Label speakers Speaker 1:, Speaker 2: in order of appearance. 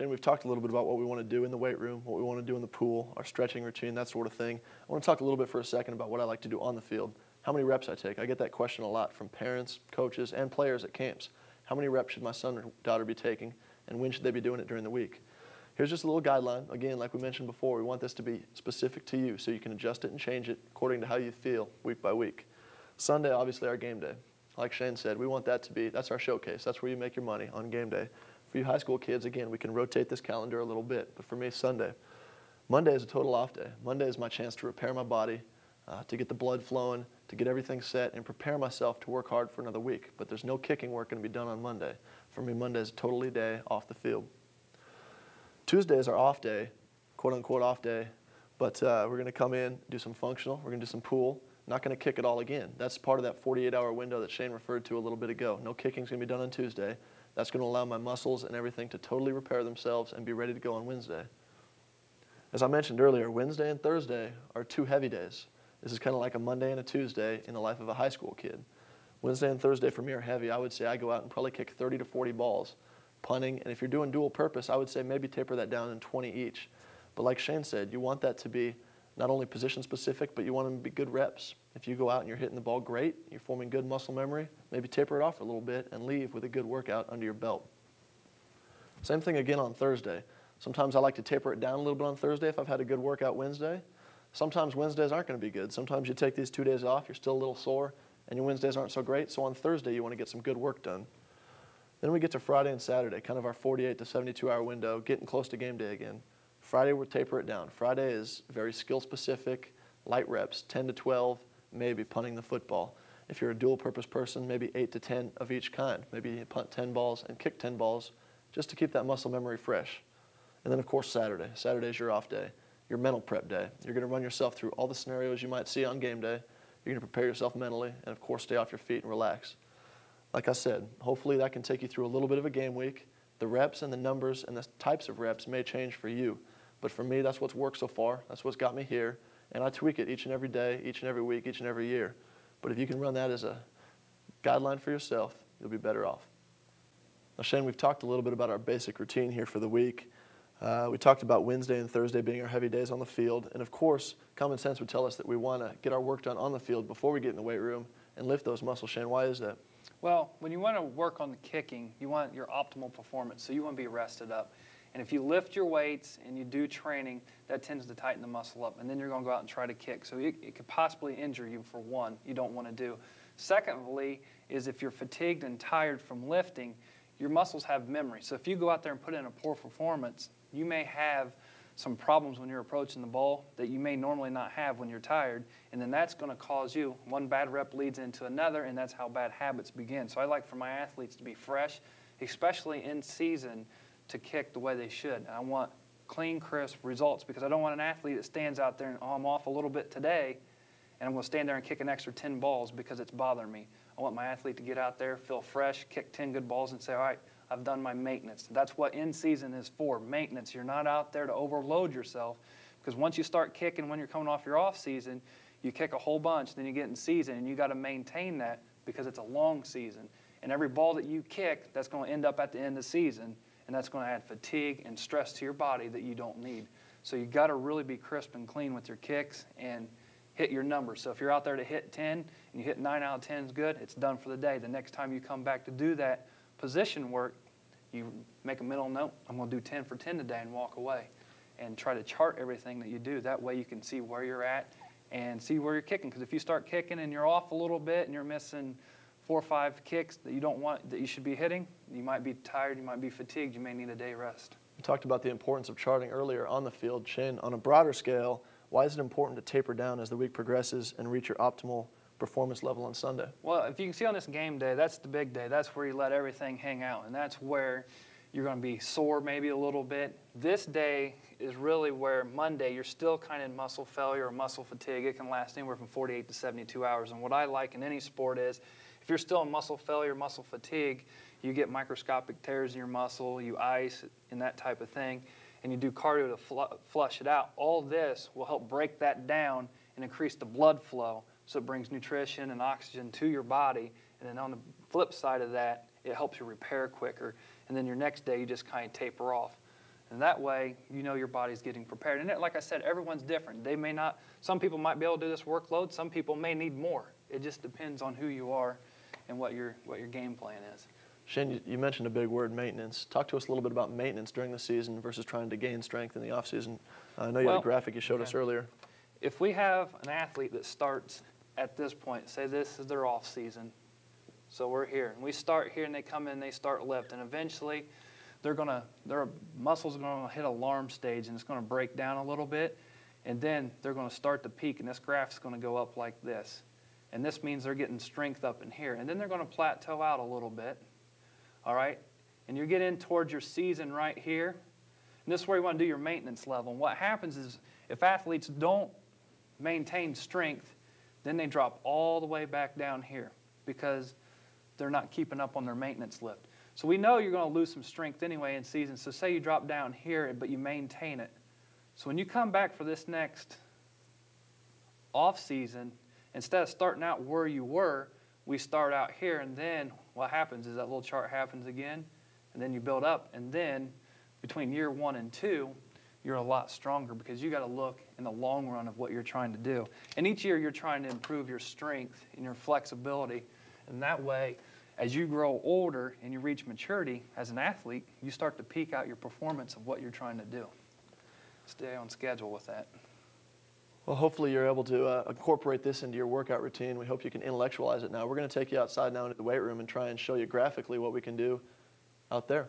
Speaker 1: Shane, we've talked a little bit about what we want to do in the weight room, what we want to do in the pool, our stretching routine, that sort of thing. I want to talk a little bit for a second about what I like to do on the field, how many reps I take. I get that question a lot from parents, coaches, and players at camps. How many reps should my son or daughter be taking, and when should they be doing it during the week? Here's just a little guideline. Again, like we mentioned before, we want this to be specific to you so you can adjust it and change it according to how you feel week by week. Sunday, obviously, our game day. Like Shane said, we want that to be, that's our showcase. That's where you make your money on game day. For you high school kids, again, we can rotate this calendar a little bit. But for me, Sunday. Monday is a total off day. Monday is my chance to repair my body, to get the blood flowing, to get everything set, and prepare myself to work hard for another week. But there's no kicking work going to be done on Monday. For me, Monday is a totally day off the field. Tuesday is our off day, quote-unquote off day. But we're going to come in, do some functional. We're going to do some pool. Not going to kick it all again. That's part of that 48-hour window that Shane referred to a little bit ago. No kicking's going to be done on Tuesday. That's going to allow my muscles and everything to totally repair themselves and be ready to go on Wednesday. As I mentioned earlier, Wednesday and Thursday are 2 heavy days. This is kind of like a Monday and a Tuesday in the life of a high school kid. Wednesday and Thursday for me are heavy. I would say I go out and probably kick 30 to 40 balls, punting. And if you're doing dual purpose, I would say maybe taper that down in 20 each. But like Shane said, you want that to be not only position specific, but you want them to be good reps. If you go out and you're hitting the ball great, you're forming good muscle memory, maybe taper it off a little bit and leave with a good workout under your belt. Same thing again on Thursday. Sometimes I like to taper it down a little bit on Thursday if I've had a good workout Wednesday. Sometimes Wednesdays aren't going to be good. Sometimes you take these 2 days off, you're still a little sore, and your Wednesdays aren't so great, so on Thursday you want to get some good work done. Then we get to Friday and Saturday, kind of our 48 to 72-hour window, getting close to game day again. Friday, we'll taper it down. Friday is very skill-specific, light reps, 10 to 12, maybe punting the football. If you're a dual-purpose person, maybe 8 to 10 of each kind. Maybe you punt 10 balls and kick 10 balls just to keep that muscle memory fresh. And then, of course, Saturday. Saturday is your off day, your mental prep day. You're going to run yourself through all the scenarios you might see on game day. You're going to prepare yourself mentally and, of course, stay off your feet and relax. Like I said, hopefully that can take you through a little bit of a game week. The reps and the numbers and the types of reps may change for you. But for me, that's what's worked so far. That's what's got me here. And I tweak it each and every day, each and every week, each and every year. But if you can run that as a guideline for yourself, you'll be better off. Now, Shane, we've talked a little bit about our basic routine here for the week. We talked about Wednesday and Thursday being our heavy days on the field. And, of course, common sense would tell us that we want to get our work done on the field before we get in the weight room and lift those muscles. Shane, why is that?
Speaker 2: Well, when you want to work on the kicking, you want your optimal performance, so you want to be rested up. And if you lift your weights and you do training, that tends to tighten the muscle up. And then you're going to go out and try to kick. So it could possibly injure you, for one, you don't want to do. Secondly, is if you're fatigued and tired from lifting, your muscles have memory. So if you go out there and put in a poor performance, you may have some problems when you're approaching the ball that you may normally not have when you're tired. And then that's going to cause you, one bad rep leads into another, and that's how bad habits begin. So I like for my athletes to be fresh, especially in season, to kick the way they should. I want clean, crisp results because I don't want an athlete that stands out there and, oh, I'm off a little bit today, and I'm going to stand there and kick an extra 10 balls because it's bothering me. I want my athlete to get out there, feel fresh, kick 10 good balls, and say, all right, I've done my maintenance. That's what in season is for, maintenance. You're not out there to overload yourself because once you start kicking when you're coming off your off season, you kick a whole bunch, then you get in season, and you got to maintain that because it's a long season. And every ball that you kick, that's going to end up at the end of the season, and that's going to add fatigue and stress to your body that you don't need. So you got to really be crisp and clean with your kicks and hit your numbers. So if you're out there to hit 10 and you hit 9 out of 10 is good, it's done for the day. The next time you come back to do that position work, you make a mental note, I'm going to do 10 for 10 today and walk away. And try to chart everything that you do. That way you can see where you're at and see where you're kicking. Because if you start kicking and you're off a little bit and you're missing 4 or 5 kicks that you don't want, that you should be hitting, you might be tired, you might be fatigued, you may need a day rest.
Speaker 1: We talked about the importance of charting earlier on the field. Shane, on a broader scale, why is it important to taper down as the week progresses and reach your optimal performance level on Sunday?
Speaker 2: Well, if you can see on this game day, that's the big day. That's where you let everything hang out, and that's where you're going to be sore maybe a little bit. This day is really where Monday you're still kind of in muscle failure or muscle fatigue. It can last anywhere from 48 to 72 hours. And what I like in any sport is if you're still in muscle failure, muscle fatigue, you get microscopic tears in your muscle, you ice and that type of thing, and you do cardio to flush it out. All this will help break that down and increase the blood flow so it brings nutrition and oxygen to your body. And then on the flip side of that, it helps you repair quicker. And then your next day, you just kind of taper off. And that way, you know your body's getting prepared. And like I said, everyone's different. They may not, some people might be able to do this workload. Some people may need more. It just depends on who you are and what your game plan is.
Speaker 1: Shane, you mentioned a big word, maintenance. Talk to us a little bit about maintenance during the season versus trying to gain strength in the off season. I know you had a graphic you showed us earlier.
Speaker 2: If we have an athlete that starts at this point, say this is their off season, so we're here, and we start here, and they come in, they start lift, and eventually their muscles are going to hit alarm stage, and it's going to break down a little bit, and then they're going to start to peak, and this graph's going to go up like this. And this means they're getting strength up in here. And then they're going to plateau out a little bit, all right? And you get in towards your season right here, and this is where you want to do your maintenance level. And what happens is if athletes don't maintain strength, then they drop all the way back down here because they're not keeping up on their maintenance lift. So we know you're going to lose some strength anyway in season. So say you drop down here, but you maintain it. So when you come back for this next off season, instead of starting out where you were, we start out here, and then what happens is that little chart happens again, and then you build up, and then between year 1 and 2, you're a lot stronger because you got to look in the long run of what you're trying to do. And each year you're trying to improve your strength and your flexibility, and that way, as you grow older and you reach maturity as an athlete, you start to peak out your performance of what you're trying to do. Stay on schedule with that.
Speaker 1: Well, hopefully you're able to incorporate this into your workout routine. We hope you can intellectualize it now. We're going to take you outside now into the weight room and try and show you graphically what we can do out there.